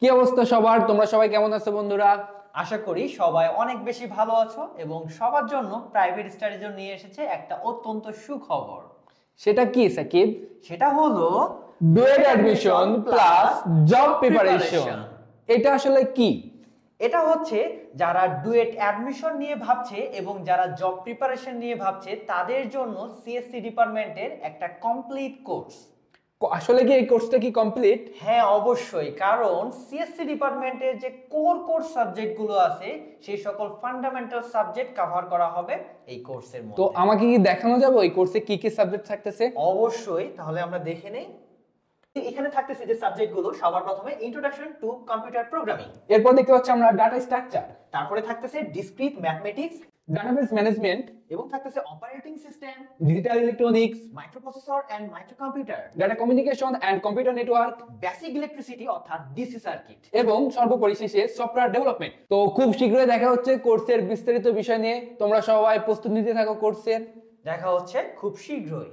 কি অবস্থা সবার? তোমরা সবাই কেমন আছো বন্ধুরা? আশা করি সবাই অনেক বেশি ভালো আছো এবং সবার জন্য প্রাইভেট স্টাডির জন্য নিয়ে এসেছে একটা অত্যন্ত সুখবর। সেটা কি সাকিব? সেটা হলো duet admission plus job preparation. এটা আসলে কি? এটা হচ্ছে যারা ডুয়েট অ্যাডমিশন নিয়ে ভাবছে এবং যারা জব প্রিপারেশন নিয়ে ভাবছে তাদের জন্য সিএসসি ডিপার্টমেন্টের একটা কমপ্লিট কোর্স। আসলে কি এই কোর্সটা কি কমপ্লিট? হ্যাঁ, অবশ্যই, কারণ সিএসসি ডিপার্টমেন্টের যে কোর সাবজেক্টগুলো আছে সেই সকল ফান্ডামেন্টাল সাবজেক্ট কভার করা হবে এই কোর্সের তো মধ্যে। আমাকে কি দেখানো যাবে এই কোর্সে কি কি সাবজেক্ট থাকতেছে? অবশ্যই, তাহলে আমরা দেখে নেই। এখানে থাকতেছে যে সাবজেক্টগুলো, সবার প্রথমে ইন্ট্রোডাকশন টু কম্পিউটার প্রোগ্রামিং, এরপর দেখতে পাচ্ছি আমরা ডাটা স্ট্রাকচার, তারপরে থাকতেছে ডিসক্রিট ম্যাথমেটিক্স, ডাটাবেস ম্যানেজমেন্ট, এবং থাকতেছে operating system, digital electronics, microprocessor and microcomputer, data communication and computer network, basic electricity অর্থাৎ ডিসি সার্কিট, এবং সর্বোপরি শেষে সফটওয়্যার ডেভেলপমেন্ট। তো খুব শীঘ্রই দেখা হচ্ছে কোর্সের বিস্তারিত বিষয় নিয়ে। তোমরা সবাই প্রস্তুতি নিতে থাকো কোর্সের। দেখা হচ্ছে খুব শীঘ্রই।